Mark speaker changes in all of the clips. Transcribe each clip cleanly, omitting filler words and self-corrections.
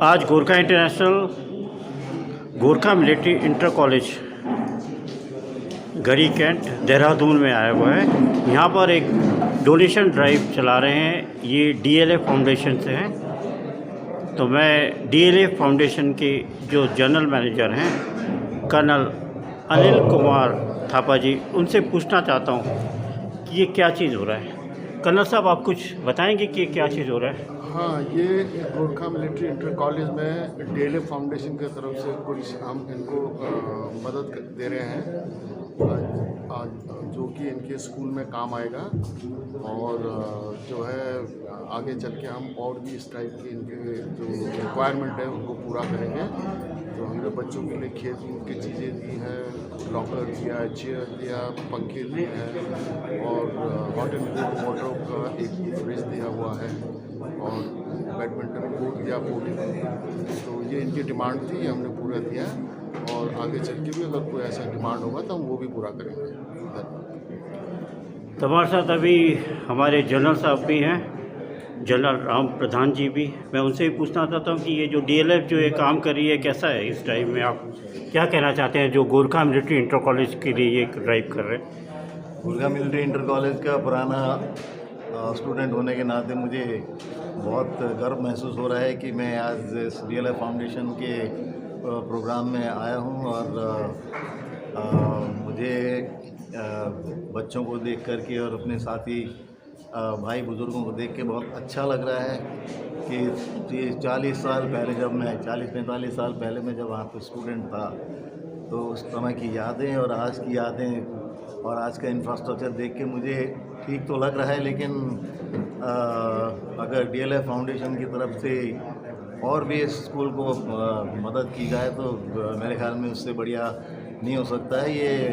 Speaker 1: आज Gorkha international Gorkha military inter college Garhi cantt Dehradun में आया हुआ है। यहाँ पर एक डोनेशन ड्राइव चला रहे हैं। ये डीएलएफ फाउंडेशन से हैं। तो मैं डीएलएफ फाउंडेशन के जो जनरल मैनेजर हैं कर्नल अनिल कुमार थापा जी, उनसे पूछना चाहता हूँ कि ये क्या चीज़ हो रहा है। कर्नल साहब, आप कुछ बताएंगे कि क्या चीज़ हो रहा है?
Speaker 2: हाँ, ये गोरखा मिलिट्री इंटर कॉलेज में डीएलएफ फाउंडेशन की तरफ से कुछ हम इनको मदद दे रहे हैं आज जो कि इनके स्कूल में काम आएगा और जो है आगे चल के हम और भी इस टाइप की इनके जो रिक्वायरमेंट है उनको पूरा करेंगे। तो हमने बच्चों के लिए खेल कूद की चीज़ें दी हैं, लॉकर दिया, चेयर दिया, पंखे दिए हैं और हॉट एंड कोल्ड वाटर का एक फ्रिज दिया हुआ है और बैडमिंटन कोर्ट दिया पोर्टेबल। तो ये इनकी डिमांड थी, हमने पूरा दिया और आगे चल के भी अगर कोई ऐसा डिमांड होगा तो हम वो भी पूरा करेंगे।
Speaker 1: तो हमारे साथ अभी हमारे जनरल साहब भी हैं, जनरल राम प्रधान जी भी। मैं उनसे भी पूछना चाहता हूँ कि ये जो डीएलएफ जो ये काम कर रही है कैसा है इस टाइम में, आप क्या कहना चाहते हैं जो गोरखा मिलिट्री इंटर कॉलेज के लिए ये ड्राइव कर रहे हैं?
Speaker 3: गोरखा मिलिट्री इंटर कॉलेज का पुराना स्टूडेंट होने के नाते मुझे बहुत गर्व महसूस हो रहा है कि मैं आज इस डीएलएफ फाउंडेशन के प्रोग्राम में आया हूँ और मुझे बच्चों को देख कर के और अपने साथी भाई बुज़ुर्गों को देख के बहुत अच्छा लग रहा है कि 40 साल पहले जब मैं 40-45 साल पहले मैं जब वहाँ पर स्टूडेंट था तो उस समय की यादें और आज की यादें और आज का इंफ्रास्ट्रक्चर देख के मुझे ठीक तो लग रहा है, लेकिन अगर डीएलएफ फाउंडेशन की तरफ से और भी इस स्कूल को मदद की जाए तो मेरे ख्याल में उससे बढ़िया नहीं हो सकता है। ये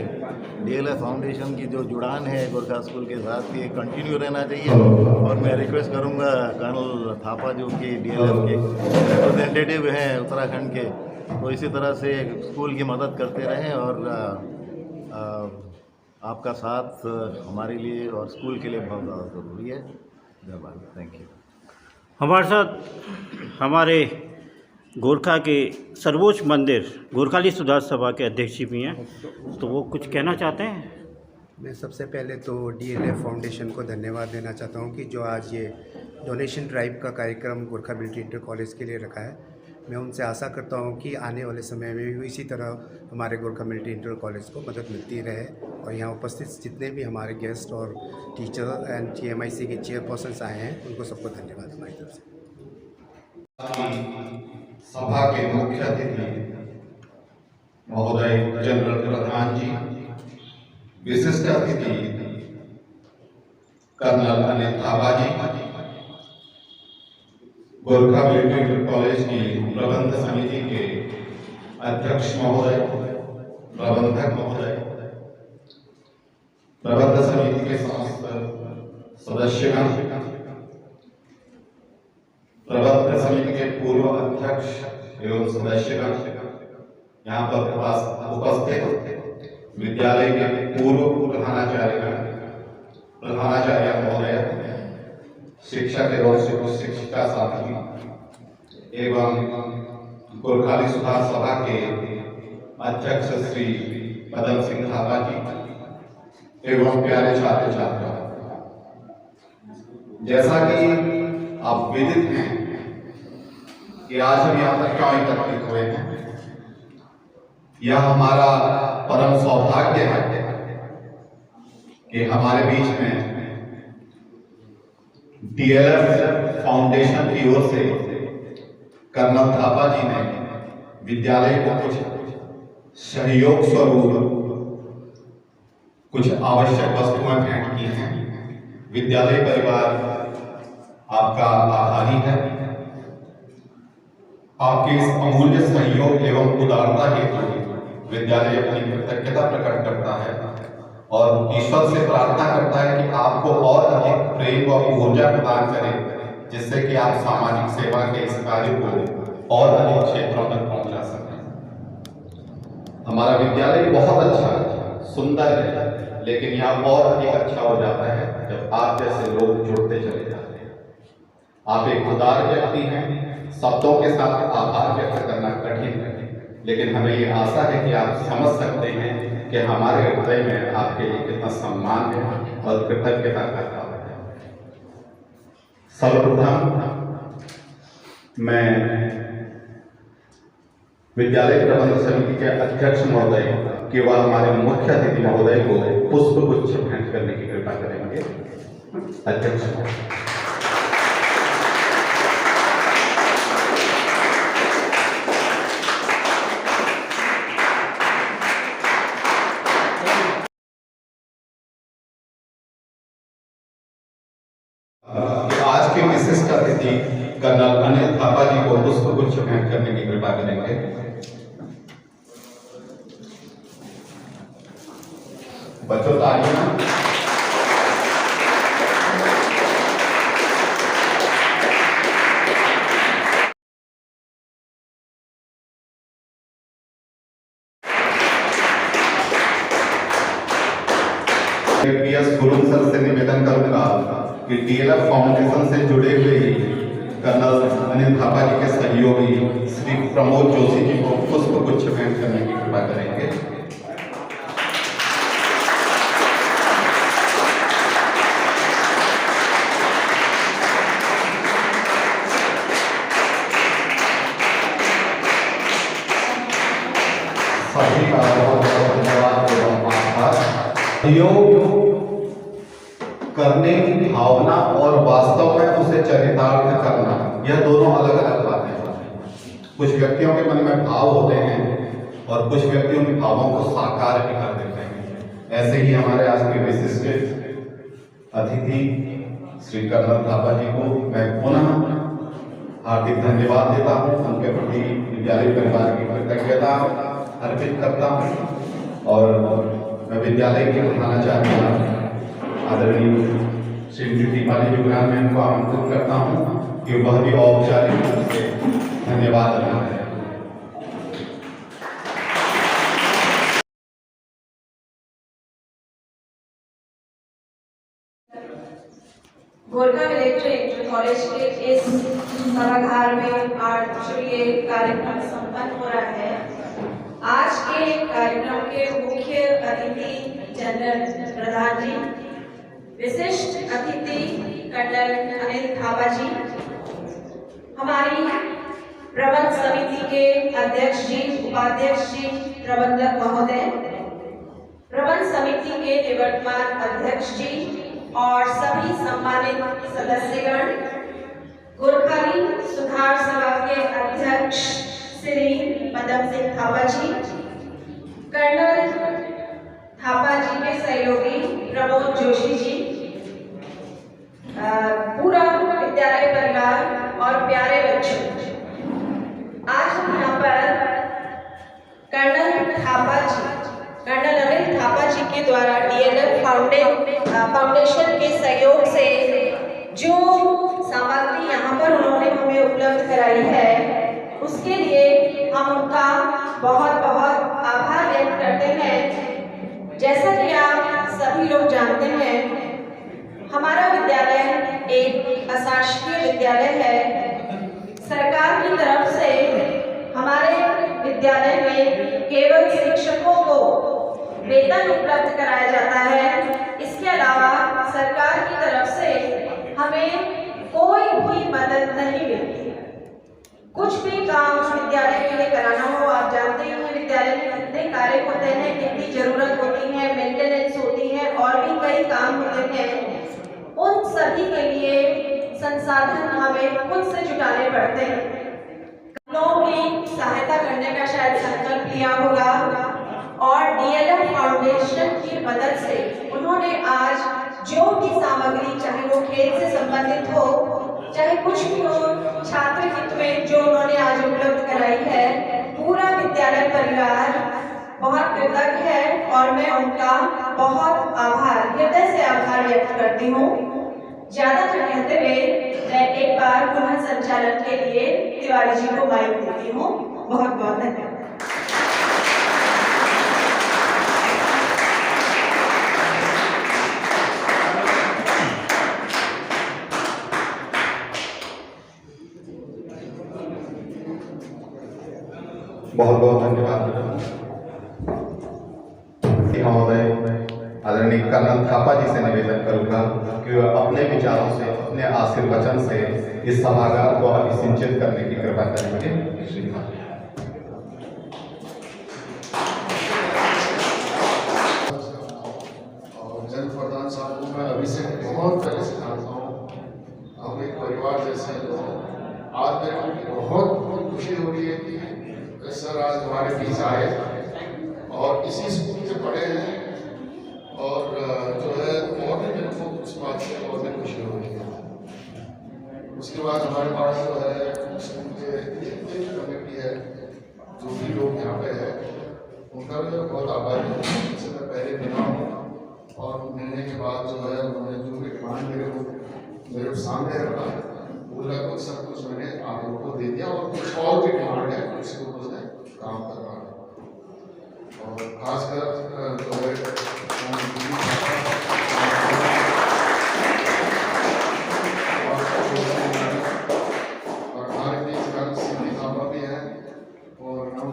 Speaker 3: डीएलएफ फाउंडेशन की जो जुड़ान है गोरखा स्कूल के साथ, ये कंटिन्यू रहना चाहिए और मैं रिक्वेस्ट करूंगा कर्नल थापा जो कि डीएलएफ के रिप्रेजेंटेटिव हैं उत्तराखंड के, तो इसी तरह से स्कूल की मदद करते रहें और आपका साथ हमारे लिए और स्कूल के लिए बहुत ज़्यादा ज़रूरी है। धन्यवाद, थैंक यू।
Speaker 1: हमारे साथ हमारे गोरखा के सर्वोच्च मंदिर गोरखाली सुधार सभा के अध्यक्ष जी भी हैं, तो वो कुछ कहना चाहते हैं।
Speaker 4: मैं सबसे पहले तो डीएलएफ फाउंडेशन को धन्यवाद देना चाहता हूं कि जो आज ये डोनेशन ड्राइव का कार्यक्रम गोरखा मिलिट्री इंटर कॉलेज के लिए रखा है। मैं उनसे आशा करता हूं कि आने वाले समय में भी इसी तरह हमारे गोरखा मिलिट्री इंटर कॉलेज को मदद मिलती रहे और यहाँ उपस्थित जितने भी हमारे गेस्ट और टीचर एंड टीएमआईसी के चेयरपर्सन्स आए हैं उनको सबको धन्यवाद हमारी तरफ से।
Speaker 5: सभा के मुख्य अतिथि महोदय जनरल प्रधान जी, विशिष्ट अतिथि कर्नल अनिल थापा जी, गोरखा मिलिट्री इंटर कॉलेज की प्रबंध समिति के अध्यक्ष महोदय, प्रबंधक महोदय, प्रबंध समिति के समस्त सदस्यगण, प्रबंध समिति के पूर्व अध्यक्ष एवं सदस्यगण, यहाँ पर उपस्थित विद्यालय के पूर्व प्रधानाचार्य महोदय, शिक्षक एवं शिक्षिका साथी एवं गोरखाली सुधार सभा के अध्यक्ष श्री पदम सिंह थापा जी एवं प्यारे छात्र छात्रा, जैसा कि आप विदित हैं कि आज हम यहाँ पर क्यों एकत्रित हुए हैं। यह हमारा परम सौभाग्य है कि हमारे बीच में डीएलएफ फाउंडेशन की ओर से कर्नल थापा जी ने विद्यालय को कुछ सहयोग स्वरूप कुछ आवश्यक वस्तुएं भेंट की हैं। विद्यालय परिवार आपका आभारी है। आपके इस अमूल्य सहयोग एवं उदारता हेतु विद्यालय अपनी कृतज्ञता प्रकट करता है और ईश्वर से प्रार्थना करता है कि आपको और अधिक प्रेम व ऊर्जा प्रदान करें, जिससे कि आप सामाजिक सेवा के इस कार्य को और अधिक क्षेत्रों तक पहुंचा सकें। हमारा विद्यालय बहुत अच्छा सुंदर है, लेकिन यह और अधिक अच्छा हो जाता है जब आप जैसे लोग जुड़ते चले जाते हैं। आप एक उदार व्यक्ति हैं, शब्दों के साथ आभार व्यक्त करना कठिन है, लेकिन हमें ये आशा है कि आप समझ सकते हैं कि हमारे हृदय में आपके लिए कितना सम्मान है और कृतज्ञता करता है। सर्वप्रथम मैं विद्यालय प्रबंधन समिति के अध्यक्ष महोदय कि वह हमारे मुख्य अतिथि महोदय को पुष्प गुच्छ भेंट करने की कृपा करेंगे। अध्यक्ष महोदय। आज के विशिष्ट अतिथि कर्नल अनिल थापा जी को पुष्प गुच्छ भेंट करने की कृपा करेंगे। बच्चों तालियां। PS गुरुंग सर से निवेदन करूंगा कि DLF फाउंडेशन से जुड़े हुए कर्नल अनिल थापा जी के सहयोगी श्री प्रमोद जोशी जी को पुष्प गुच्छ भेंट करने की कृपा करेंगे। सभी का बहुत बहुत धन्यवाद एवं आभार। सहयोग करने की भावना और वास्तव में उसे चरितार्थ करना, यह दोनों अलग अलग बातें हैं। कुछ व्यक्तियों के मन में भाव होते हैं और कुछ व्यक्तियों के भावों को साकार भी कर देते हैं। ऐसे ही हमारे आज के विशिष्ट अतिथि श्री कर्नल थापा जी को मैं पुनः हार्दिक धन्यवाद देता हूँ। उनके प्रति विद्यालय परिवार की कृतज्ञता अर्पित करता हूँ और मैं विद्यालय के प्रधानाचार्य आदरणीय श्री दीपाली जुगरान में उनको आमंत्रित करता हूँ कि वह भी औपचारिक रूप से धन्यवाद अदा करें।
Speaker 6: गोरखा मिलिट्री इंटर कॉलेज के इस सभागार में आज जो ये कार्यक्रम संपन्न हो रहा है, आज के कार्यक्रम के मुख्य अतिथि जनरल प्रधान जी, विशिष्ट अतिथि कर्नल अनिल थापा जी, हमारी प्रबंध समिति के अध्यक्ष जी, उपाध्यक्ष जी, प्रबंधक महोदय, प्रबंध समिति के निवर्तमान अध्यक्ष जी और सभी सम्मानित सदस्यगण, गोरखाली सुधार सभा के अध्यक्ष श्री पदम सिंह थापा जी, कर्नल थापा जी के सहयोगी प्रमोद जोशी जी, पूरा विद्यालय परिवार और प्यारे बच्चों, आज हम यहाँ पर कर्नल अनिल थापा जी के द्वारा DLF फाउंडेशन के सहयोग से जो सामग्री यहाँ पर उन्होंने हमें उपलब्ध कराई है, उसके लिए हम उनका बहुत बहुत आभार व्यक्त करते हैं। जैसा कि आप सभी लोग जानते हैं, हमारा विद्यालय एक अशासकीय विद्यालय है। सरकार की तरफ से हमारे विद्यालय में केवल शिक्षकों को वेतन उपलब्ध कराया जाता है। इसके अलावा सरकार की तरफ से हमें कोई भी मदद नहीं मिलती। कुछ भी काम विद्यालय के लिए कराना हो, आप जानते हैं विद्यालय में कितने कार्य होते हैं, कितनी जरूरत होती है, मेंटेनेंस होती है और भी कई काम होते हैं। उन सभी के लिए संसाधन हमें खुद से जुटाने पड़ते हैं। लोगों की सहायता करने का शायद संकल्प लिया होगा और DLF फाउंडेशन की मदद से उन्होंने आज जो भी सामग्री, चाहे वो खेल से संबंधित हो, चाहे कुछ भी हो, छात्र हित में जो उन्होंने आज उपलब्ध कराई है, पूरा विद्यालय परिवार बहुत कृतज्ञ है और मैं उनका बहुत हृदय से आभार व्यक्त करती हूँ। ज्यादा न कहते हुए मैं एक बार पुनः संचालन के लिए तिवारी जी को माइक देती हूँ। बहुत बहुत धन्यवाद।
Speaker 5: बहुत बहुत धन्यवाद महोदय। आदरणीय कर्नल थापा जी से निवेदन करूंगा कि वह अपने विचारों से, अपने आशीर्वचन से इस सभागार को अभिसिंचित करने की कृपा करेंगे। श्रीमान
Speaker 2: और जन प्रधान साहब को मैं अभी से बहुत पहले से जानता हूँ, हम एक परिवार जैसे लोग। आज मेरे को बहुत बहुत खुशी हो रही है कि सर आज हमारे बीच आए और इसी स्कूल से पढ़े हैं, और जो है और भी मेरे को उस बात से और भी खुशी हो रही है। उसके बाद हमारे पास जो है स्कूल के जितने भी कमेटी है, जो भी लोग यहाँ पे है, उनका भी मैं बहुत आभारी हूँ। इससे मैं पहले मिला हूँ और मिलने के बाद जो है उन्होंने जो भी डिमांड मेरे सामने रखा, वो लगभग सब कुछ मैंने आप लोगों को दे दिया, और कुछ और भी डिमांड है उसके ऊपर मैं काम कर रहा हूँ। और खासकर जो है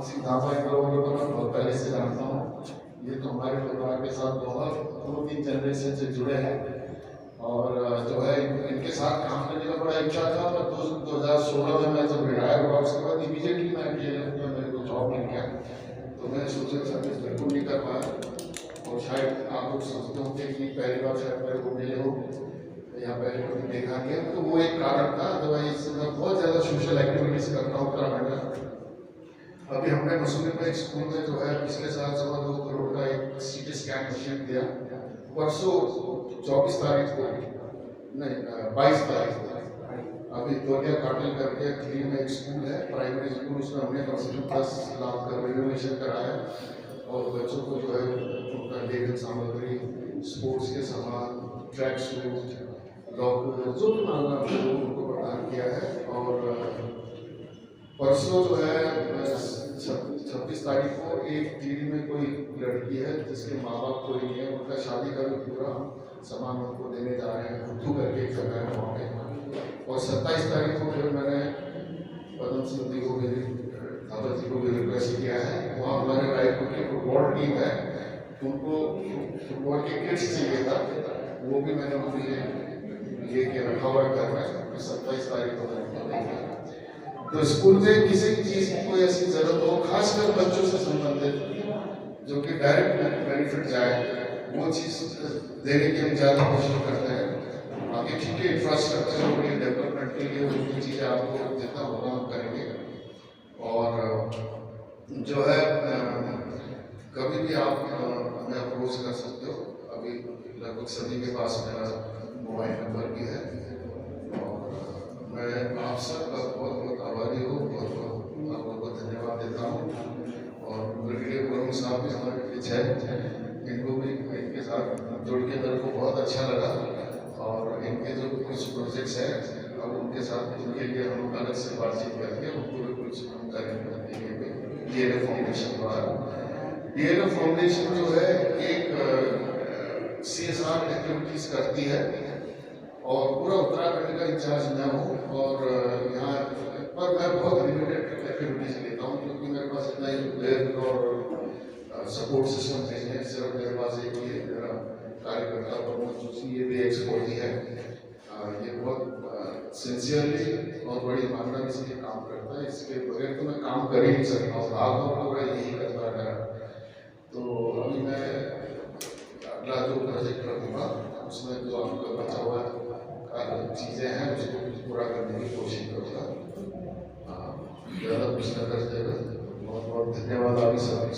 Speaker 2: सिंह थापा के लोगों को मैं बहुत पहले से जानता हूँ। ये तो हमारे परिवार के साथ बहुत 2-3 जनरेशन से जुड़े हैं, और जो है इनके साथ काम करने का बड़ा इच्छा था। पर 2016 में मैं जब रिटायर हुआ, उसके बाद इमीडिएटली मैं मेरे को जॉब मिल गया, तो मैं सोशल सर्विस बिल्कुल नहीं कर पाया। और शायद आप लोग सोचते होंगे कि पहली बार शायद मेरे को मिले हो यहाँ पहले कभी देखा गया, तो वो एक कारण था। अदरवाइज मैं बहुत ज़्यादा सोशल एक्टिविटीज़ करता हूँ उत्तराखंड में। अभी हमने मसूरी में एक स्कूल में जो है पिछले साल 2 करोड़ का एक CT स्कैन मशीन दिया। परसों 24 तारीख को, नहीं 22 तारीख को, अभी तोलिया काटल करके दिल्ली में एक स्कूल है, प्राइमरी स्कूल, उसमें हमने कम से कम 10 लाख का रिनोवेशन कराया, और बच्चों को जो है उनका लेखन सामग्री, स्पोर्ट्स के सामान, ट्रैक सूट, लॉकर, जो भी मांगा उनको प्रदान किया है। और परसों जो है 26 तारीख को एक दिल्ली में कोई लड़की है जिसके माँ बाप कोई नहीं है, उनका शादी का भी पूरा सामान उनको देने जा रहे हैं, खुद करके एक जगह है वहाँ पे। और 27 तारीख को फिर मैंने पद्म सिंह जी को भी, थापा जी को भी रिक्वेस्ट किया है। वहाँ हमारे रायपुर की फुटबॉल टीम है, उनको फुटबॉल के किट्स चाहिए था, वो भी मैंने उनके लिए लेके रखा हुआ घर में। 27 तारीख को मैंने तो स्कूल में किसी चीज़ की कोई ऐसी जरूरत हो, खासकर बच्चों से संबंधित, जो कि डायरेक्ट बेनिफिट जाए, वो चीज़ देने की हम ज़्यादा कोशिश करते हैं। बाकी ठीक है, इंफ्रास्ट्रक्चर के डेवलपमेंट के लिए उनकी चीज़ें आपको जितना होगा हम करेंगे। और जो है कभी भी आप हमें अप्रोच कर सकते हो। अभी लगभग सभी के पास मेरा मोबाइल नंबर भी है, और मैं आप सबका बहुत बहुत आभारी हूँ, बहुत बहुत आप लोगों को धन्यवाद देता हूँ। और ब्रिगेडियर प्रमुख साहब भी हमारे बीच है, इनको भी इनके साथ जुड़ के मेरे को बहुत अच्छा लगा। और इनके जो कुछ प्रोजेक्ट्स हैं, अब उनके साथ उनके लिए हम अलग से बातचीत करके उनको भी कुछ हम करेंगे। DLF फाउंडेशन द्वारा, DLF फाउंडेशन जो है एक CSR एक्टिविटीज़ करती है, और पूरा उत्तराखंड का इंचार्ज मैं हूँ। और यहाँ पर मैं बहुत लिमिटेड एक्टिविटीज़ लेता हूँ, क्योंकि मेरे पास इतना ही और सपोर्ट सिस्टम नहीं है। सिर्फ मेरे पास एक ही मेरा कार्यकर्ता प्रमुख CA एक्सपोर्ट है, ये बहुत सिंसियरली और बड़ी ईमानदारी से ये काम करता है। इसके बगैर तो मैं काम कर ही नहीं सकता हूँ, आप पूरा यही करता है। तो अभी मैं अगला जो प्रोजेक्ट करूँगा, उसमें जो आपका बचा हुआ चीज़ें हैं उसको पूरा करने की कोशिश करूँगा। ज़्यादा कुछ न करते हुए बहुत बहुत धन्यवाद आप सबको।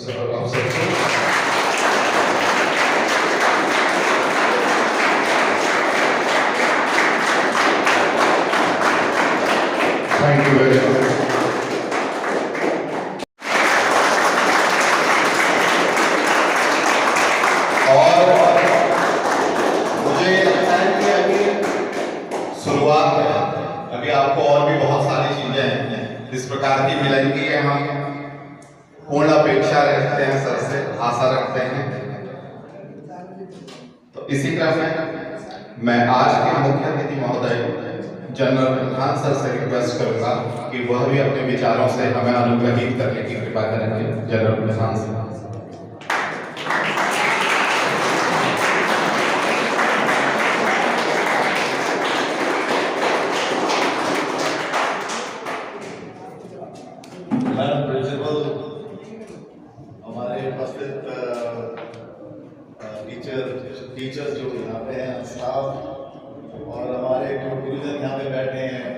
Speaker 2: Thank you very much.
Speaker 5: शुरुआत है, अभी आपको और भी बहुत सारी चीजें इस प्रकार की मिलेंगी। हम पूर्ण अपेक्षा रखते हैं, सर से आशा रखते हैं। तो इसी क्रम में मैं आज के मुख्य अतिथि महोदय जनरल प्रधान सर से रिक्वेस्ट करूंगा कि वह भी अपने विचारों से हमें अनुग्रहित करने की कृपा करेंगे। जनरल प्रधान सर।
Speaker 3: मैडम प्रिंसिपल, हमारे उपस्थित टीचर्स जो यहाँ पे हैं, स्टाफ और हमारे जो गुरुजन यहाँ पे बैठे हैं,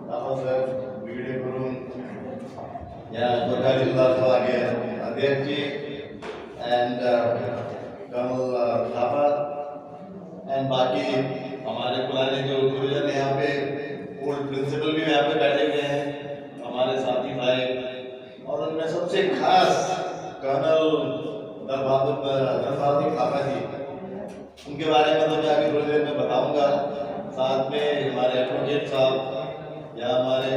Speaker 3: रावत सर, वीडियो गुरु या सरकारी विभाग के अध्यक्ष जी एंड कर्नल थापा एंड बाकी हमारे पुराने जो गुरुजन यहाँ पे, ओल्ड प्रिंसिपल भी यहाँ पे बैठे हुए हैं, हमारे साथी भाई, और उनमें सबसे खास कर्नल धनबहादुर थापा जी, उनके बारे में तो मैं अभी थोड़ी देर में बताऊंगा। साथ में हमारे एडवोकेट साहब या हमारे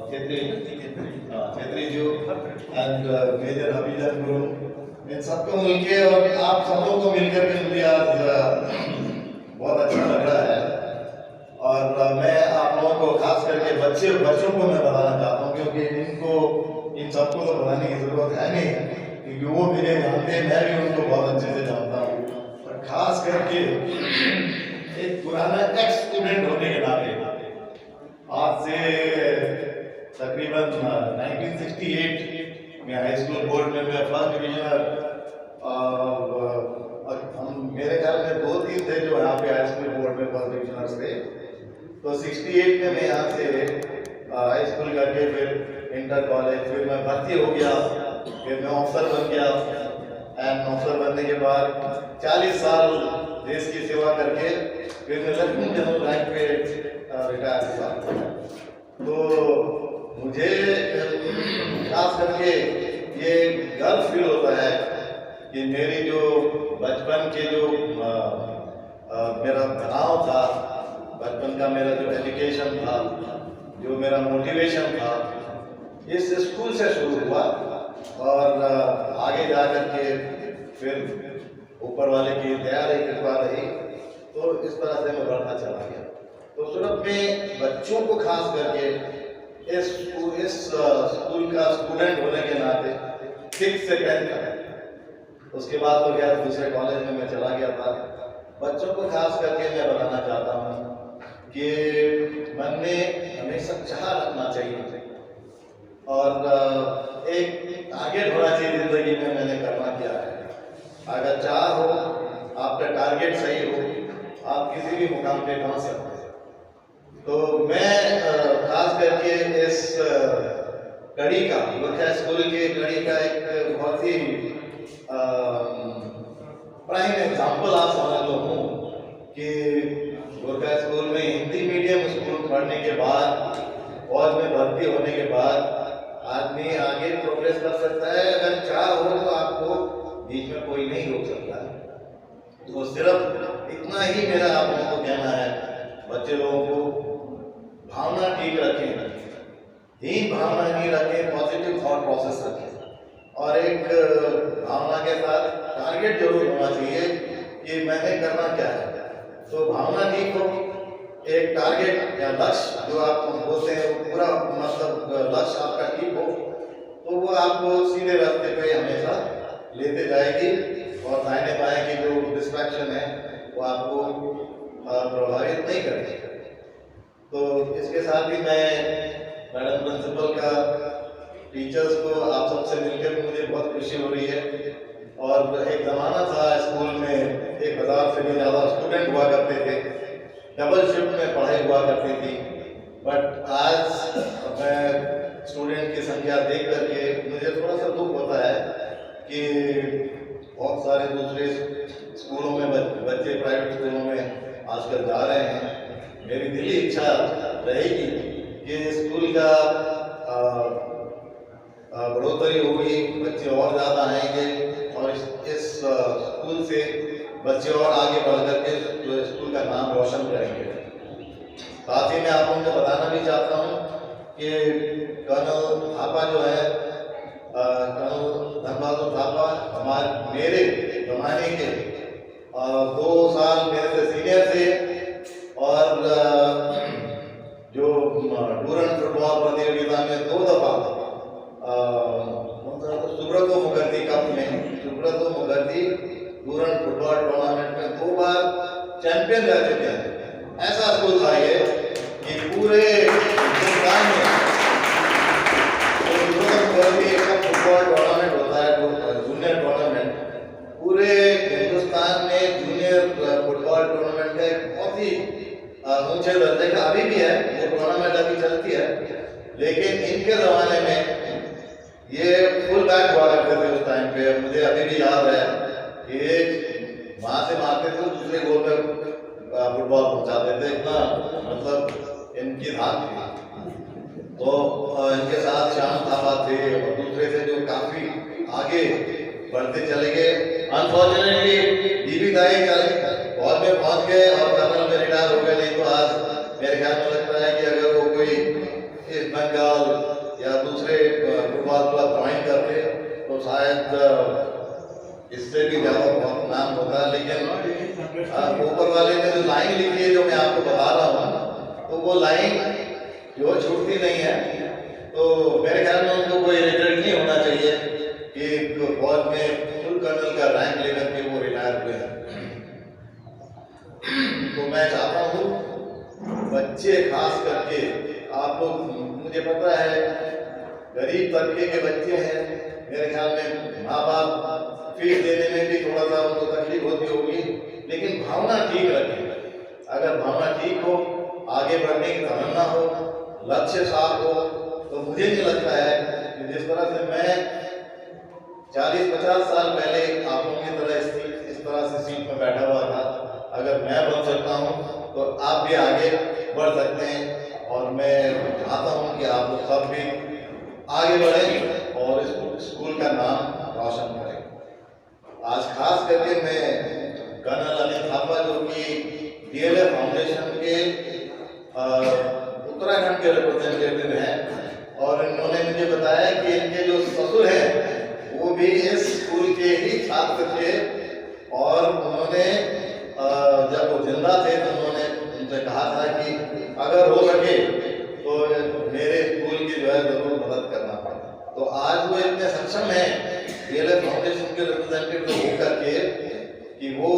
Speaker 3: छेत्री जी एंड मेजर हबीजन गुरु, इन सबको मिलके और आप सबों को मिलकर के मुझे आज बहुत अच्छा लग रहा है। और मैं आप लोगों को खास करके बच्चों को मैं बताना चाहता हूँ, क्योंकि इन सबको तो बताने की जरूरत है नहीं, क्योंकि वो मुझे जानते हैं, मैं भी उनको बहुत अच्छे से जानता हूँ। और खास करके एक पुराना एक्स स्टूडेंट होने के नाते आज से तकरीबन 1968 में हाई स्कूल बोर्ड में मैं फर्स्ट डिविजनर, हम मेरे ख्याल में 2-3 थे जो यहाँ पे हाई स्कूल बोर्ड में फर्स्ट डिविजनर्स थे। तो 68 में मैं यहाँ से हाई स्कूल करके फिर इंटर कॉलेज, फिर मैं भर्ती हो गया, फिर मैं ऑफिसर बन गया एंड ऑफिसर बनने के बाद 40 साल देश की सेवा करके फिर मैं लेफ्टिनेंट जनरल रैंक पे रिटायर हुआ। तो मुझे खास करके ये गर्व फील होता है कि मेरी जो बचपन के जो मेरा बनाव था, बचपन का मेरा जो एजुकेशन था, जो मेरा मोटिवेशन था, इस स्कूल से शुरू हुआ और आगे जा कर के फिर ऊपर वाले की दया रही, कृपा रही, तो इस तरह से मैं बढ़ता चला गया। तो सूरत में बच्चों को खास करके इस स्कूल का स्टूडेंट होने के नाते 6 से 10 तक, उसके बाद तो क्या दूसरे कॉलेज में मैं चला गया था। बच्चों को खास करके मैं बताना चाहता हूँ कि मन में हमेशा चाह रखना चाहिए और एक टारगेट होना चाहिए जिंदगी में, मैंने करना क्या है। अगर चाह हो, आपका टारगेट सही हो, आप किसी भी मुकाम पे पहुंच सकते हैं। तो मैं खास करके इस कड़ी का, गोरखा स्कूल की कड़ी का एक बहुत ही प्राइम एग्जाम्पल आप समझ लो हूँ कि गोरखा स्कूल में हिंदी मीडियम स्कूल पढ़ने के बाद, फौज में भर्ती होने के बाद आदमी आगे प्रोग्रेस कर सकता है। अगर चाह हो तो आपको बीच में कोई नहीं रोक सकता है। तो सिर्फ इतना ही मेरा आप लोगों को कहना है, बच्चे लोगों को भावना ठीक रखें, ही भावना नहीं रखें, पॉजिटिव थॉट प्रोसेस रखें और एक भावना के साथ टारगेट जरूर होना चाहिए कि मैंने करना क्या है। तो भावना ठीक हो, एक टारगेट या लक्ष्य जो आप बोलते हैं पूरा मतलब लक्ष्य आपका ठीक हो, तो वो आपको सीधे रास्ते पे हमेशा लेते जाएगी और दाहिने बाएं की जो डिस्ट्रैक्शन है वो आपको प्रभावित नहीं करेगी। तो इसके साथ ही मैं मैडम प्रिंसिपल का, टीचर्स को, आप सबसे मिलकर मुझे बहुत खुशी हो रही है। और एक ज़माना था स्कूल में 1000 से भी ज़्यादा स्टूडेंट हुआ करते थे, डबल शिफ्ट में पढ़ाई हुआ करती थी, बट आज मैं स्टूडेंट की संख्या देख करके मुझे थोड़ा सा दुख होता है कि बहुत सारे दूसरे स्कूलों में बच्चे प्राइवेट स्कूलों में आजकल जा रहे हैं। मेरी दिली इच्छा रहेगी कि स्कूल का बढ़ोतरी होगी, बच्चे और ज़्यादा आएंगे और इस स्कूल से बच्चे और आगे बढ़ करके जो स्कूल का नाम रोशन करेंगे। साथ ही मैं आप लोगों को बताना भी चाहता हूँ कि कर्नल थापा जो है, कर्नल धनबहादुर थापा मेरे जमाने के 2 साल मेरे से सीनियर थे चैंपियन रह चुके हैं। ऐसा स्कूल था ये कि पूरे हिंदुस्तान में फुटबॉल टूर्नामेंट होता है, जूनियर टूर्नामेंट, पूरे हिंदुस्तान में जूनियर फुटबॉल टूर्नामेंट का एक बहुत ही ऊंचे दर्जे का अभी भी है, वो टूर्नामेंट अभी चलती है। लेकिन इनके ज़माने में ये फुल बैक हुआ करते थे उस टाइम पे। मुझे अभी भी याद है कि एक वहाँ से मारते थे, दूसरे गोल पे फुटबॉल पहुँचाते थे, इतना मतलब इनकी धाक थी। तो इनके साथ श्याम थापा थे और दूसरे थे जो काफ़ी आगे बढ़ते चले गए। अनफॉर्चुनेटली डीबी दाई फौज में पहुँच गए और कर्नल में रिटायर हो गए। नहीं तो आज मेरे ख्याल में लगता है कि अगर वो कोई ईस्ट बंगाल या दूसरे फुटबॉल क्लब ज्वाइन करते तो शायद इससे भी ज़्यादा बहुत नाम होता है। लेकिन ऊपर वाले ने जो लाइन लिखी है, जो मैं आपको बता रहा हूँ, तो वो लाइन जो छूटती नहीं है। तो मेरे ख्याल में उनको कोई रिग्रेट नहीं होना चाहिए कि फौज में फुल कर्नल का रैंक लेकर के वो रिटायर हुए हैं। तो मैं चाहता हूँ बच्चे खास करके आप लोग, मुझे पता है गरीब तबके के बच्चे हैं, मेरे ख्याल में माँ बाप फीस देने में भी थोड़ा सा उनको तकलीफ होती होगी, लेकिन भावना ठीक रखें। अगर भावना ठीक हो, आगे बढ़ने की तमन्ना हो, लक्ष्य साफ हो, तो मुझे नहीं लगता है कि जिस तरह से मैं 40-50 साल पहले आप लोगों की तरह इस तरह से सीट में बैठा हुआ था, अगर मैं बन सकता हूँ तो आप भी आगे बढ़ सकते हैं। और मैं चाहता हूँ कि आप लोग सब भी आगे बढ़ें और इस स्कूल का नाम रोशन करें। आज खास करके मैं कर्नल अनिल थापा जो कि डीएलएफ फाउंडेशन के उत्तराखंड के रिप्रेजेंटेटिव हैं, और इन्होंने मुझे बताया कि इनके जो ससुर हैं वो भी इस स्कूल के ही छात्र थे, और उन्होंने जब वो जिंदा थे तो उन्होंने उनसे कहा था कि अगर हो सके तो मेरे स्कूल की जो है जरूर मदद करना पड़े। तो आज वो इतने सक्षम हैं डीएलएफ फाउंडेशन के रिप्रेजेंटेटिव होकर के कि वो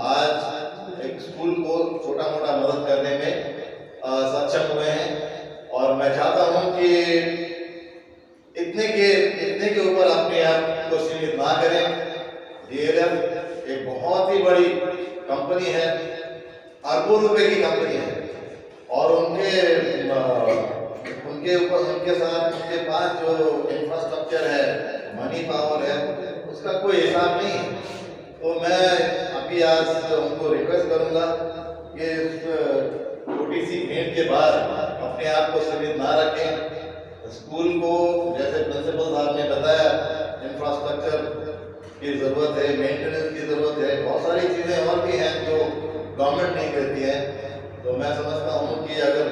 Speaker 3: आज एक स्कूल को छोटा मोटा मदद करने में सक्षम हुए हैं। और मैं चाहता हूं कि इतने के ऊपर अपने आप को सीमित ना करें। डीएलएफ एक बहुत ही बड़ी कंपनी है, अरबों रुपए की कंपनी है, और उनके साथ उनके पास जो इंफ्रास्ट्रक्चर है, मनी पावर है, उसका कोई हिसाब नहीं है। तो मैं अभी आज उनको रिक्वेस्ट करूंगा कि छोटी सी भेंट के बाद अपने आप को सीमित ना रखें। स्कूल को जैसे प्रिंसिपल साहब ने बताया, इंफ्रास्ट्रक्चर की ज़रूरत है, मेंटेनेंस की ज़रूरत है, बहुत सारी चीज़ें और भी हैं जो गवर्नमेंट नहीं करती है। तो मैं समझता हूँ कि अगर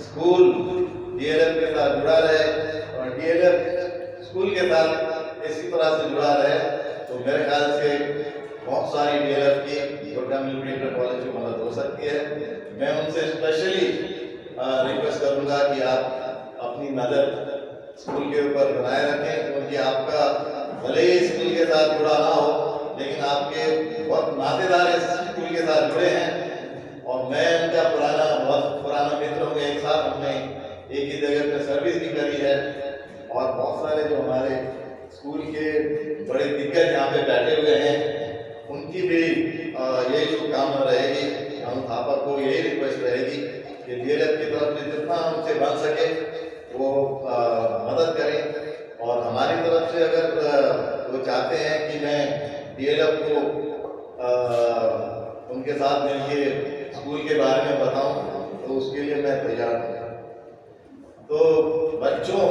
Speaker 3: स्कूल डीएलएफ के साथ जुड़ा रहे और डीएलएफ स्कूल के साथ इसी तरह से जुड़ा रहे, तो मेरे ख्याल से बहुत सारी डीएलएफ की गोरखा मिलिट्री इंटर कॉलेज की मदद हो सकती है। मैं उनसे स्पेशली रिक्वेस्ट करूँगा कि आप अपनी नज़र स्कूल के ऊपर बनाए रखें, क्योंकि आपका भले ही स्कूल के साथ जुड़ा ना हो, लेकिन आपके बहुत नातेदार इस स्कूल के साथ जुड़े हैं। और मैं उनका बहुत पुराना मित्र हूँ, एक साथ हमने एक ही जगह पे सर्विस भी करी है, और बहुत सारे जो हमारे स्कूल के बड़े दिग्गज यहाँ पे बैठे हुए हैं, उनकी भी यही शुभकामना रहेगी। हम थापा को यही रिक्वेस्ट रहेगी कि डीएलएफ की तरफ से जितना हमसे बन सके वो मदद करें, और हमारी तरफ से अगर वो चाहते हैं कि मैं डीएलएफ को उनके साथ मिलके स्कूल के बारे में बताऊं, तो उसके लिए मैं तैयार हूँ। तो बच्चों,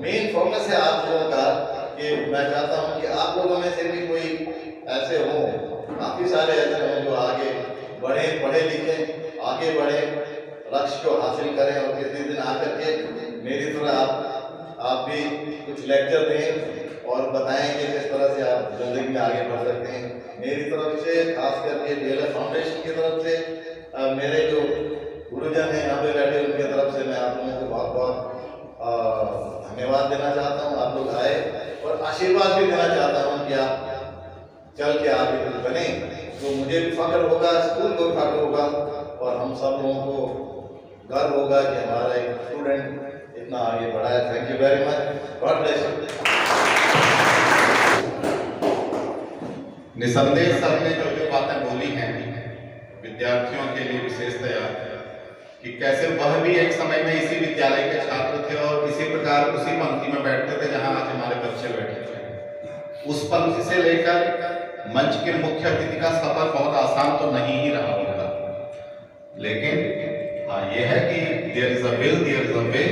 Speaker 3: मेन फोकस है आप लोगों का कि मैं चाहता हूँ कि आप लोगों में से भी कोई ऐसे हों, काफ़ी सारे ऐसे हों जो आगे बढ़े, पढ़े लिखें, आगे बढ़े, लक्ष्य को हासिल करें, और किसी दिन आकर के मेरी तरह आप भी कुछ लेक्चर दें और बताएं कि किस तरह से आप जिंदगी में आगे बढ़ सकते हैं। मेरी तरफ से, खास करके डीएलएफ फाउंडेशन की तरफ से, मेरे जो गुरुजन हैं यहाँ पे बैठे, उनकी तरफ से मैं आप लोगों को बहुत बहुत धन्यवाद देना चाहता हूँ। आप लोग आए और आशीर्वाद भी देना चाहता हूँ कि आप चल के आगे कुछ बने। तो मुझे भी फख्र होगा, स्कूल को भी फख्र होगा और हम सब लोगों को गर्व होगा कि हमारा एक स्टूडेंट इतना आगे बढ़ा है। Thank you very much, God bless you.
Speaker 5: निसंदेह सर ने जो बातें बोली हैं विद्यार्थियों के लिए विशेषतया, कि कैसे वह भी एक समय में इसी विद्यालय के छात्र थे और इसी प्रकार उसी पंक्ति में बैठते थे जहां आज हमारे बच्चे बैठे थे। उस पंक्ति से लेकर मंच के मुख्य अतिथि का सफर बहुत आसान तो नहीं ही रहा होगा, लेकिन हाँ ये है कि there is a will, there is a way.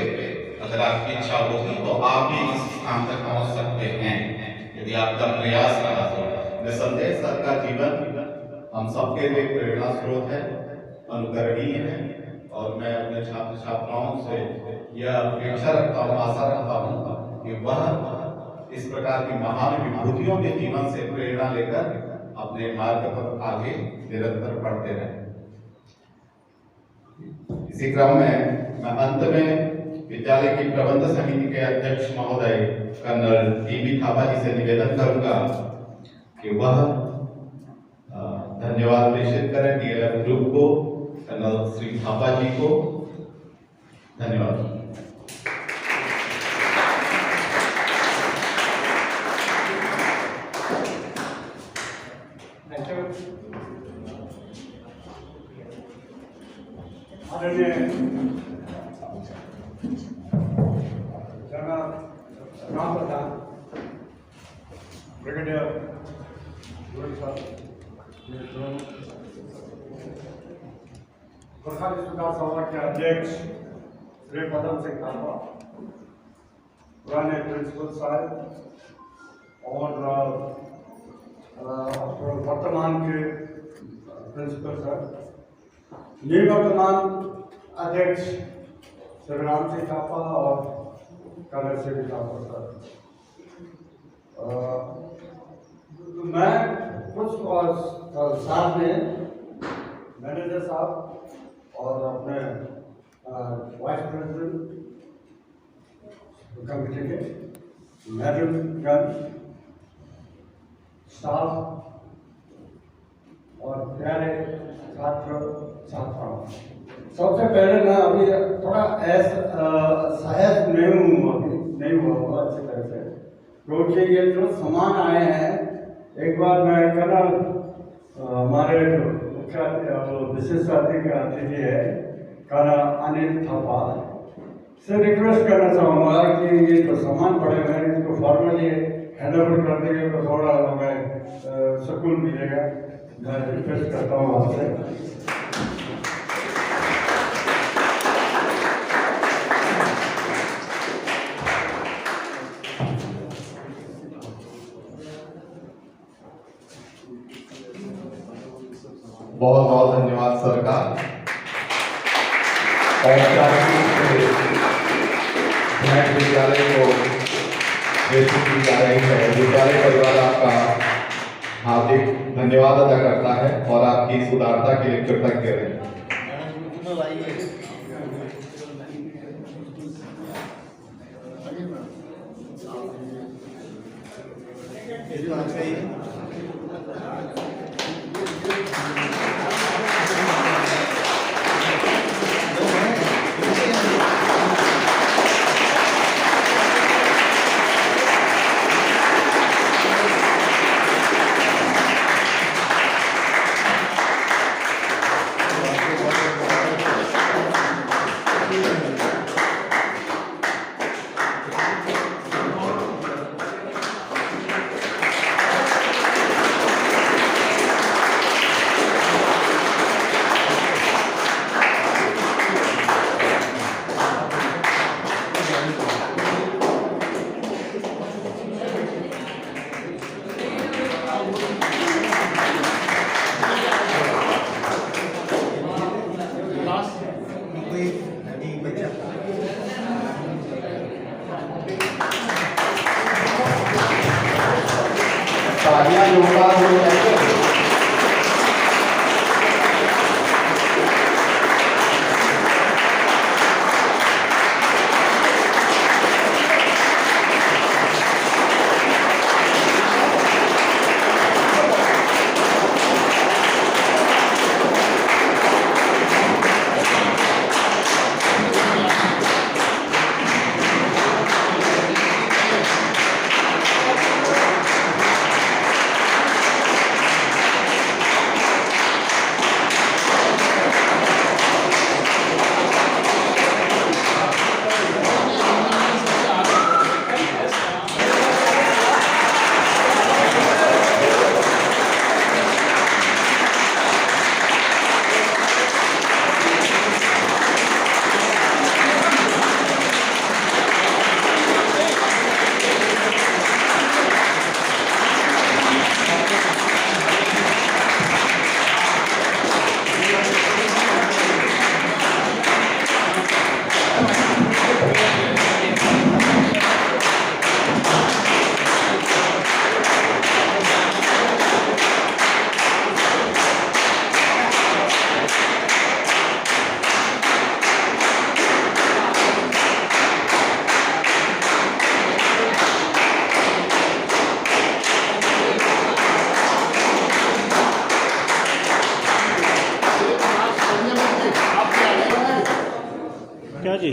Speaker 5: अगर आपकी इच्छा होगी तो आप भी इस स्थान तक पहुंच सकते हैं यदि आपका प्रयास रहा तो। निसंदेह सर का जीवन हम सबके लिए प्रेरणा स्रोत है, अनुकरणीय है और मैं अपने छात्र छात्राओं से यह अपेक्षा रखता हूँ, आशा रखता हूँ कि वह इस प्रकार की महान विभूतियों के जीवन से प्रेरणा लेकर अपने मार्ग पर आगे निरंतर बढ़ते रहें। इसी क्रम में मैं अंत में विद्यालय की प्रबंध समिति के अध्यक्ष महोदय कर्नल टीबी थापा जी से निवेदन करूंगा कि वह धन्यवाद प्रेषित करें डीएलएफ ग्रुप को, कर्नल श्री थापा जी को। धन्यवाद।
Speaker 7: आदरणीय राम प्रधान ब्रिगेडियर गोरखा विश्वविद्यालय सभा के अध्यक्ष श्री पदम सिंह थापा, पुराने प्रिंसिपल साहब और वर्तमान के प्रिंसिपल साहब, निवर्तमान अध्यक्ष श्री राम सिंह थापा और कर्नल सिंह थापा सर, मैं कुछ और साथ में मैनेजर साहब और अपने वाइस प्रेसिडेंट कमेटी के मैडम गण, स्टाफ और प्यारे छात्र छात्राओं, सबसे पहले मैं अभी थोड़ा सहज नहीं हुआ अच्छी तरह से, क्योंकि ये जो सामान आए हैं, एक बार मैं कर्नल हमारे मुख्य विशेष अतिथि है कर्नल अनिल थापा से रिक्वेस्ट करना चाहूँगा कि ये जो सामान पड़े हुए हैं इसको फॉर्मली हैंड ओवर कर देंगे तो थोड़ा हमें सुकून मिलेगा। मैं रिक्वेस्ट करता हूँ आपसे।
Speaker 5: बहुत बहुत धन्यवाद सर का। विद्यालय को की जा रही है, विद्यालय परिवार आपका हार्दिक धन्यवाद अदा करता है और आपकी इस उदारता के लिए कृतज्ञ है।
Speaker 1: क्या जी?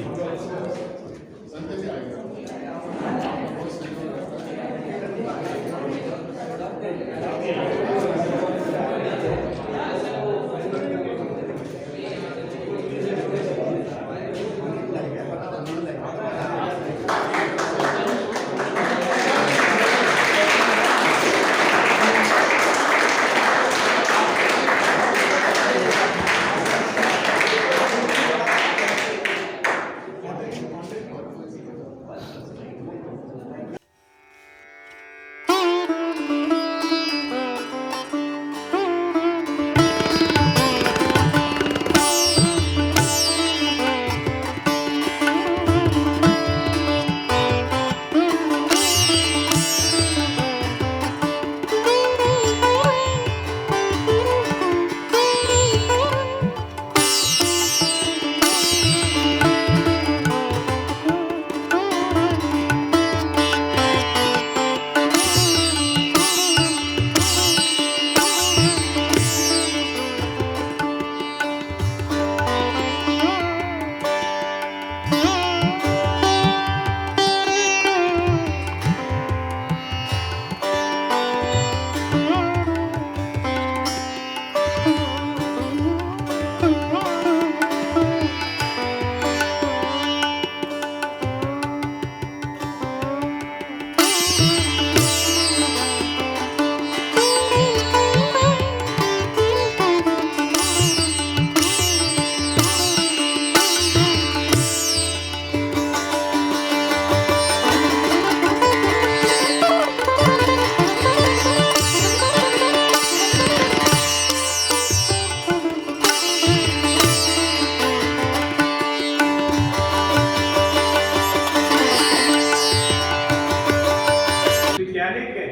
Speaker 8: विद्यालय के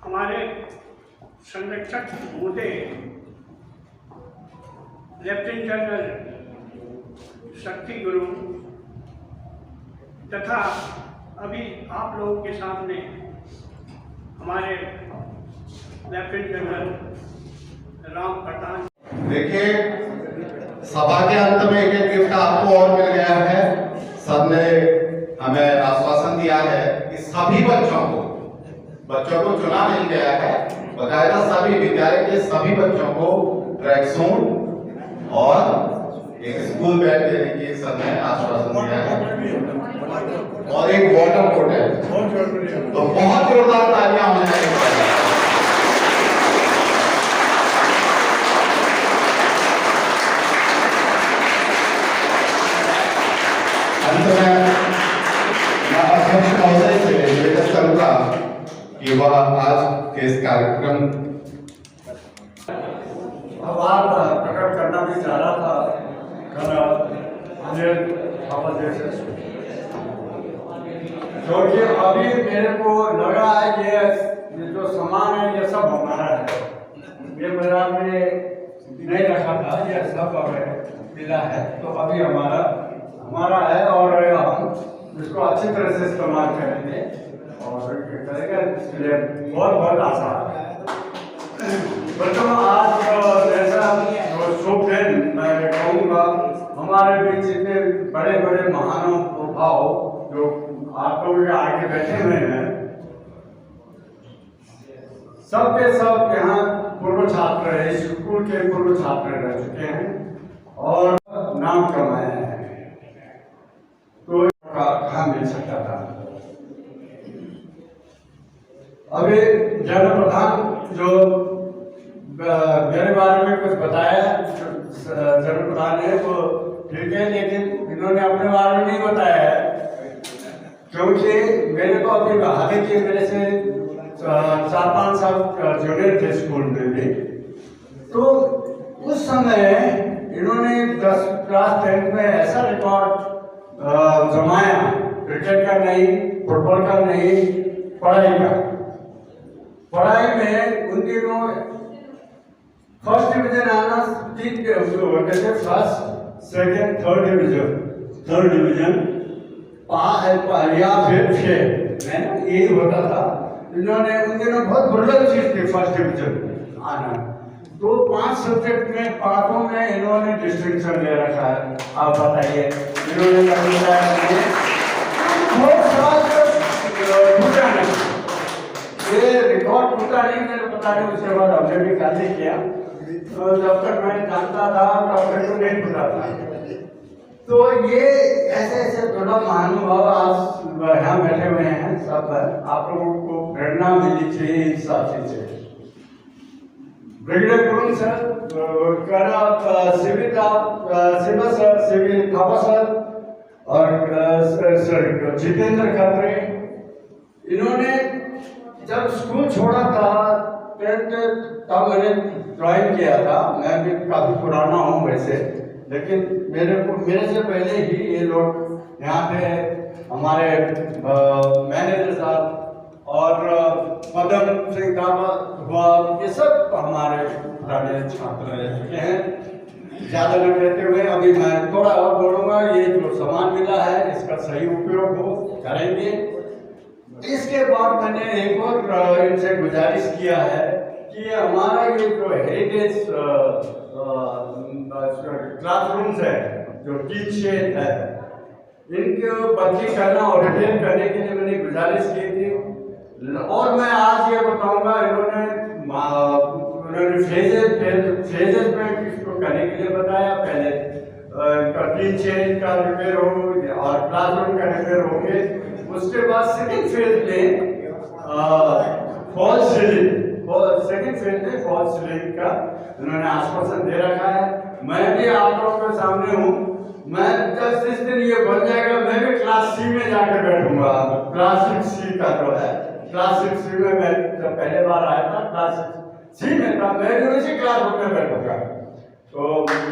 Speaker 8: हमारे संरक्षक महोदय लेफ्टिनेंट जनरल शक्ति गुरु तथा अभी आप लोगों के सामने हमारे लेफ्टिनेंट जनरल राम प्रधान।
Speaker 5: देखिए, सभा के अंत में एक गिफ्ट आपको और मिल गया है। सबने हमें आश्वासन दिया है कि सभी बच्चों को चुना नहीं गया है, बकायदा सभी विद्यालय के सभी बच्चों को ट्रैक सूट और एक स्कूल बैग देने की सबने आश्वासन दिया है और एक वाटर बॉटल। तो बहुत जोरदार तालियां होने चाहिए। अंत में मैं अध्यक्ष महोदय से निवेदन करूंगा कि वह आज के इस कार्यक्रम
Speaker 7: आभार प्रकट करना भी चाह रहा था क्योंकि अभी मेरे को लगा है कि ये जो सामान है ये सब हमारा है। ये बाजार में नहीं रखा था, ये सब हमें मिला है, तो अभी हमारा है और हम इसको अच्छी तरह से इस्तेमाल करेंगे और करेंगे। इसलिए बहुत बहुत आभार। बच्चों, आज जैसा शुभ दिन मैं कहूँगा, हमारे बीच इतने बड़े बड़े महानुभाव जो आप लोगों के आगे बैठे हुए हैं, सब के सब यहाँ पूर्व छात्र रहे, स्कूल के पूर्व छात्र रह चुके हैं और नाम कमाए हैं, तो कहाँ मिल सकता था। अभी जनरल प्रधान जो मेरे बारे में कुछ बताया, जनरल प्रधान ने वो ठीक है, लेकिन इन्होंने अपने बारे में नहीं बताया है, क्योंकि मेरे को अभी हालांकि मेरे से 4-5 साल जूनियर थे स्कूल में भी, तो उस समय इन्होंने 10 क्लास 10 में ऐसा रिकॉर्ड जमाया, क्रिकेट का नहीं, फुटबॉल का नहीं, पढ़ाई का। पढ़ाई में उन दिनों फर्स्ट डिवीजन आना 3 कैसे फर्स्ट सेकंड थर्ड डिवीजन या फिर फेल यही होता था। इन्होंने उन दिनों बहुत दुर्लभ चीज थी फर्स्ट डिवीजन आना, तो 5 सब्जेक्ट में 5 में इन्होंने डिस्टिंक्शन ले रखा है। आप बताइए, इन्होंने टूटा नहीं, ये रिकॉर्ड टूटा नहीं, मेरे पता नहीं, उसके बाद हमने भी खाली किया। तो जब तक मैं जानता था तब तक तो नहीं टूटा था। तो ये ऐसे ऐसे थोड़ा महानुभाव आज यहाँ बैठे हुए हैं सब, आप लोगों को प्रेरणा मिली चाहिए इस साथी से। Brigadier Kurun sir, colonel Shiva sir, Shivi Thapa sir और सर जितेंद्र खत्री, इन्होंने जब स्कूल छोड़ा था 10th तब मैंने ज्वाइन किया था। मैं भी काफ़ी पुराना हूँ वैसे, लेकिन मेरे से पहले ही ये लोग यहाँ पे हमारे मैनेजर साहब और पदम सिंह हुआ, ये सब हमारे पुराने छात्र रह चुके हैं। ज़्यादा न कहते हुए अभी मैं थोड़ा और बोलूँगा, ये जो सामान मिला है इसका सही उपयोग हो करेंगे। इसके बाद मैंने एक और इनसे गुजारिश किया है कि हमारा ये जो हेरिटेज क्लासरूम्स है, जो टीच शेड है, इनके बदली करना और रिटेन करने के लिए मैंने गुजारिश की थी। और मैं आज ये बताऊंगा, इन्होंने फेजेस में इसको करने के लिए बताया। पहले टीच शेड का रिपेयर हो और क्लासरूम का रिपेयर हो गए, उसके बाद सेकेंड फेज में फॉल सीलिंग का उन्होंने आश्वासन दे रखा है। मैं भी आप लोगों के सामने हूँ, मैं जिस दिन ये बन जाएगा मैं भी क्लास सी में जाकर बैठूंगा। क्लास 6C का जो है, क्लास 6C में मैं जब पहले बार आया था क्लास सी में था, मैं भी उसी क्लास में बैठूंगा। तो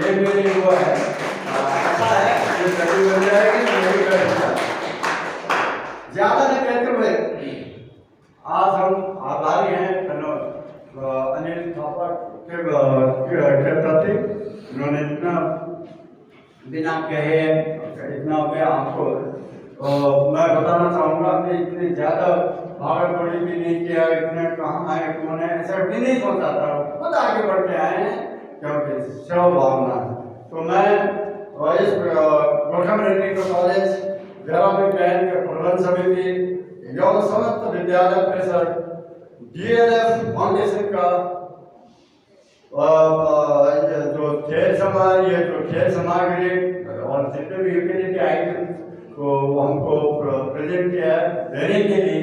Speaker 7: ये मेरी वो है, अच्छा है, ये सभी बन जाएगी, मैं भी बैठूंगा। ज्यादा न कहते हुए आज हम आभारी हैं अनिल थापा के प्रति। उन्होंने इतना बिना कहे इतना मैं आपको मैं बताना चाहूँगा, हमने इतनी ज़्यादा भागम दौड़ी भी नहीं किया, इतने कहाँ आए कौन है ऐसा भी नहीं सोचा था, खुद आगे बढ़ के आए हैं क्योंकि सेवा भावना। तो मैं इस गोरखा मिलिट्री कॉलेज ग्रामीण बैंक के प्रबंध समिति एवं समस्त विद्यालय परिषद DLF फाउंडेशन का जो खेल सामग्री और जितने भी यूटिलिटी आइटम को हमको प्रेजेंट किया देने के लिए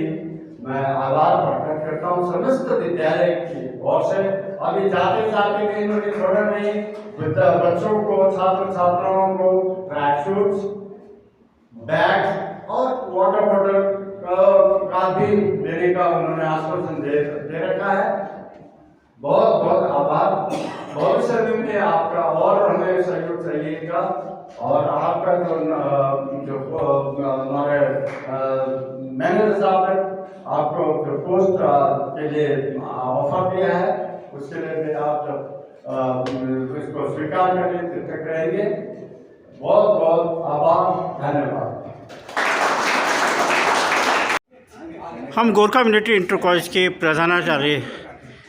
Speaker 7: मैं आभार प्रकट करता हूँ समस्त विद्यालय की ओर से। अभी जाते जाते भी इन्होंने छोड़ा नहीं, बच्चों को छात्र छात्राओं को ट्रैक शूट्स, बैग्स और वाटर बॉटल का भी देने का उन्होंने आश्वासन दे रखा है। बहुत बहुत आभार। भविष्य में आपका और हमें सहयोग चाहिएगा और आपका जो हमारे मैनेजर साहब ने आपको जो पोस्ट के लिए ऑफर किया है उसके लिए भी आप जब इसको स्वीकार करने रहेंगे। बहुत बहुत आभार, धन्यवाद।
Speaker 1: हम गोरखा मिलिट्री इंटर कॉलेज के प्रधानाचार्य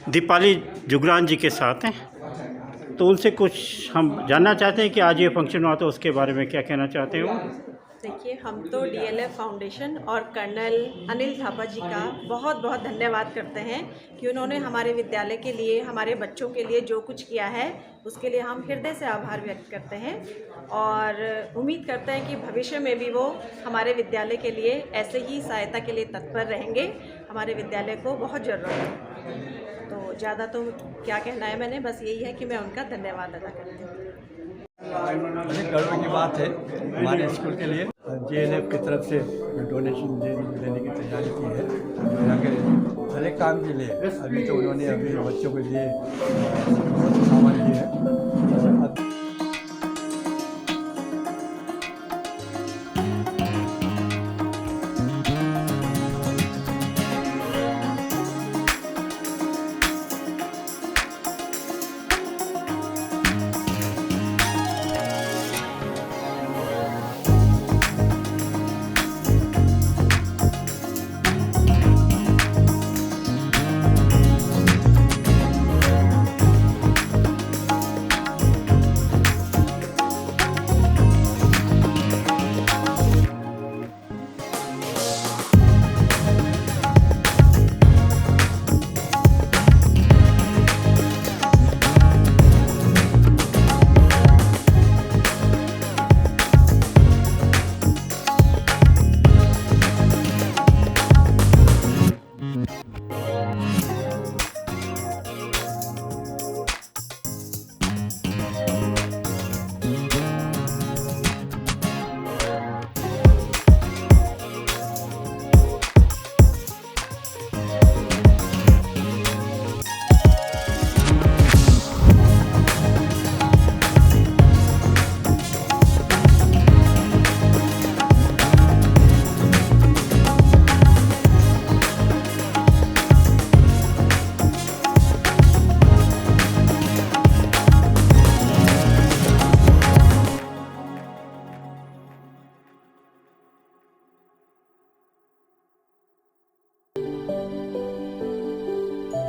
Speaker 1: दीपाली जुगरान जी के साथ हैं, तो उनसे कुछ हम जानना चाहते हैं कि आज ये फंक्शन हुआ तो उसके बारे में क्या कहना चाहते हो।
Speaker 9: देखिए, हम तो DLF फाउंडेशन और कर्नल अनिल थापा जी का बहुत बहुत धन्यवाद करते हैं कि उन्होंने हमारे विद्यालय के लिए, हमारे बच्चों के लिए जो कुछ किया है उसके लिए हम हृदय से आभार व्यक्त करते हैं और उम्मीद करते हैं कि भविष्य में भी वो हमारे विद्यालय के लिए ऐसे ही सहायता के लिए तत्पर रहेंगे। हमारे विद्यालय को बहुत ज़रूरत है। तो ज़्यादा तो क्या कहना है, मैंने बस यही है कि मैं उनका धन्यवाद अदा करती हूँ।
Speaker 10: अधिक गर्व की बात है हमारे स्कूल के लिए। JLF की तरफ से डोनेशन देने की तैयारी की है जो यहाँ के हर एक काम के लिए। अभी तो उन्होंने बच्चों के लिए सामान दिए है